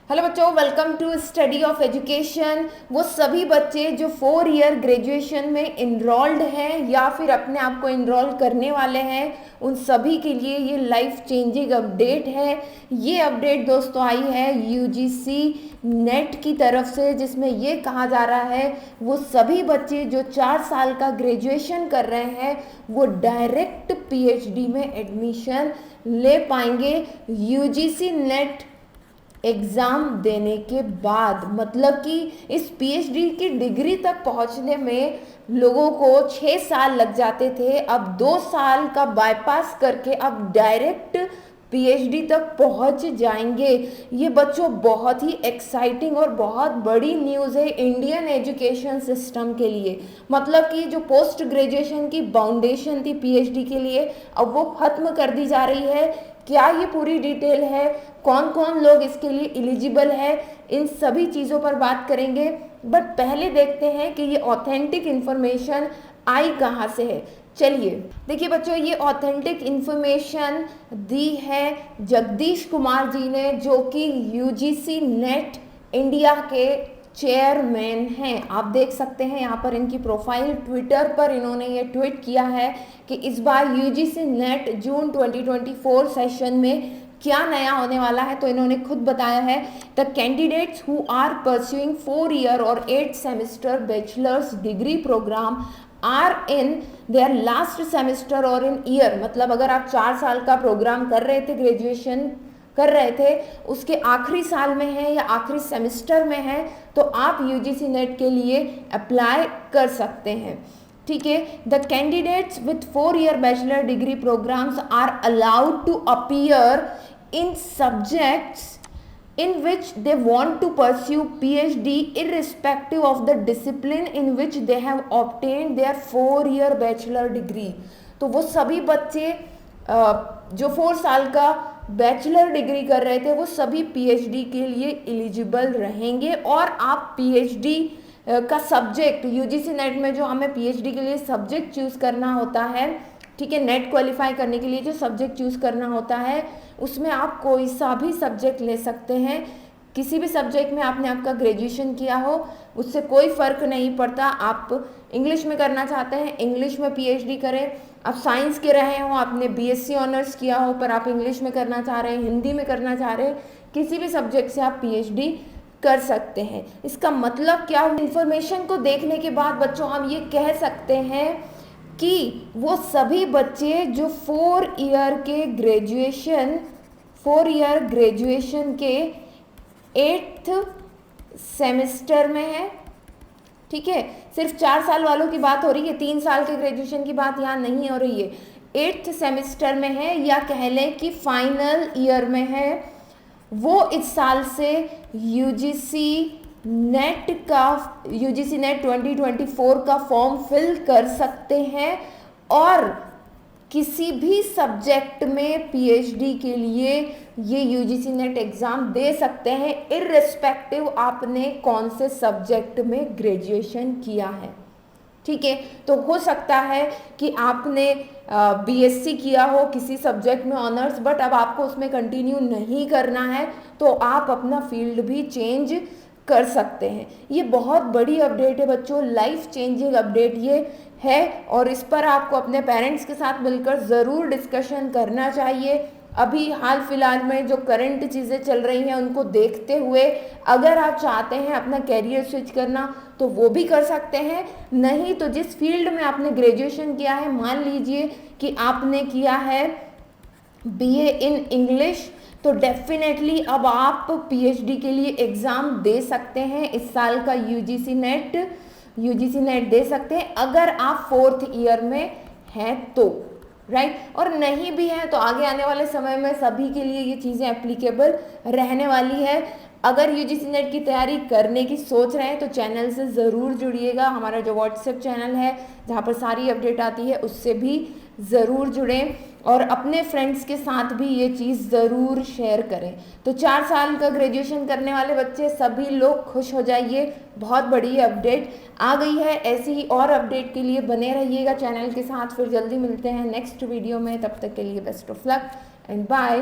Hello बच्चों, welcome to study of education. वो सभी बच्चे जो 4 ईयर ग्रेजुएशन में इनरोल्ड हैं या फिर अपने आप को इनरोल करने वाले हैं, उन सभी के लिए ये लाइफ चेंजिंग अपडेट है। ये अपडेट दोस्तों आई है यूजीसी नेट की तरफ से, जिसमें ये कहा जा रहा है वो सभी बच्चे जो 4 साल का ग्रेजुएशन कर रहे हैं वो डायरेक्ट पीएचडी में एडमिशन ले पाएंगे यूजीसी नेट एग्ज़ाम देने के बाद। मतलब कि इस पीएचडी की डिग्री तक पहुंचने में लोगों को 6 साल लग जाते थे, अब 2 साल का बाईपास करके अब डायरेक्ट पीएचडी तक पहुंच जाएंगे। ये बच्चों बहुत ही एक्साइटिंग और बहुत बड़ी न्यूज़ है इंडियन एजुकेशन सिस्टम के लिए। मतलब कि जो पोस्ट ग्रेजुएशन की फाउंडेशन थी पीएचडी के लिए, अब वो खत्म कर दी जा रही है। क्या ये पूरी डिटेल है, कौन कौन लोग इसके लिए एलिजिबल है, इन सभी चीज़ों पर बात करेंगे। बट पहले देखते हैं कि ये ऑथेंटिक इन्फॉर्मेशन आई कहाँ से है। चलिए देखिए बच्चों, ये ऑथेंटिक इन्फॉर्मेशन दी है जगदीश कुमार जी ने, जो कि यूजीसी नेट इंडिया के चेयरमैन हैं। आप देख सकते हैं यहाँ पर इनकी प्रोफाइल, ट्विटर पर इन्होंने ये ट्वीट किया है कि इस बार यूजीसी नेट जून 2024 सेशन में क्या नया होने वाला है। तो इन्होंने खुद बताया है, the candidates who are pursuing 4 year और 8 semester bachelors degree program are in their last semester और इन ईयर। मतलब अगर आप 4 साल का प्रोग्राम कर रहे थे, ग्रेजुएशन कर रहे थे, उसके आखिरी साल में है या आखिरी सेमेस्टर में है, तो आप यूजीसी नेट के लिए अप्लाई कर सकते हैं। ठीक है, the candidates with 4 year bachelor degree programs are allowed to appear in subjects in which they want to pursue PhD irrespective of the discipline in which they have obtained their 4 year bachelor degree। तो वो सभी बच्चे जो 4 साल का bachelor degree कर रहे थे वो सभी पीएचडी के लिए एलिजिबल रहेंगे। और आप पीएचडी का सब्जेक्ट यूजीसी नेट में जो हमें पीएचडी के लिए सब्जेक्ट चूज़ करना होता है, ठीक है, नेट क्वालिफाई करने के लिए जो सब्जेक्ट चूज़ करना होता है उसमें आप कोई सा भी सब्जेक्ट ले सकते हैं। किसी भी सब्जेक्ट में आपने आपका ग्रेजुएशन किया हो उससे कोई फ़र्क नहीं पड़ता। आप इंग्लिश में करना चाहते हैं इंग्लिश में पीएचडी करें, आप साइंस के रहे हो, आपने बीएससी ऑनर्स किया हो पर आप इंग्लिश में करना चाह रहे हैं, हिंदी में करना चाह रहे हैं, किसी भी सब्जेक्ट से आप पीएचडी कर सकते हैं। इसका मतलब क्या, इन्फॉर्मेशन को देखने के बाद बच्चों हम ये कह सकते हैं कि वो सभी बच्चे जो 4 ईयर ग्रेजुएशन के 8th सेमेस्टर में है। ठीक है, सिर्फ 4 साल वालों की बात हो रही है, 3 साल के ग्रेजुएशन की बात यहाँ नहीं हो रही है। 8th सेमेस्टर में है या कह लें कि फाइनल ईयर में है, वो इस साल से यूजीसी नेट 2024 का फॉर्म फिल कर सकते हैं और किसी भी सब्जेक्ट में पीएचडी के लिए ये यूजीसी नेट एग्ज़ाम दे सकते हैं, इर्रेस्पेक्टिव आपने कौन से सब्जेक्ट में ग्रेजुएशन किया है। ठीक है, तो हो सकता है कि आपने बीएससी किया हो किसी सब्जेक्ट में ऑनर्स, बट अब आपको उसमें कंटिन्यू नहीं करना है, तो आप अपना फील्ड भी चेंज कर सकते हैं। ये बहुत बड़ी अपडेट है बच्चों, लाइफ चेंजिंग अपडेट ये है और इस पर आपको अपने पेरेंट्स के साथ मिलकर ज़रूर डिस्कशन करना चाहिए। अभी हाल फिलहाल में जो करंट चीज़ें चल रही हैं उनको देखते हुए अगर आप चाहते हैं अपना कैरियर स्विच करना तो वो भी कर सकते हैं, नहीं तो जिस फील्ड में आपने ग्रेजुएशन किया है, मान लीजिए कि आपने किया है बीए इन इंग्लिश, तो डेफिनेटली अब आप पीएचडी के लिए एग्ज़ाम दे सकते हैं। इस साल का यूजीसी नेट दे सकते हैं अगर आप 4th ईयर में हैं तो, राइट। और नहीं भी है तो आगे आने वाले समय में सभी के लिए ये चीज़ें एप्लीकेबल रहने वाली है। अगर यूजीसी नेट की तैयारी करने की सोच रहे हैं तो चैनल से ज़रूर जुड़िएगा। हमारा जो व्हाट्सएप चैनल है जहाँ पर सारी अपडेट आती है उससे भी ज़रूर जुड़ें और अपने फ्रेंड्स के साथ भी ये चीज़ ज़रूर शेयर करें। तो 4 साल का ग्रेजुएशन करने वाले बच्चे सभी लोग खुश हो जाइए, बहुत बड़ी अपडेट आ गई है। ऐसी ही और अपडेट के लिए बने रहिएगा चैनल के साथ। फिर जल्दी मिलते हैं नेक्स्ट वीडियो में, तब तक के लिए best of luck and bye.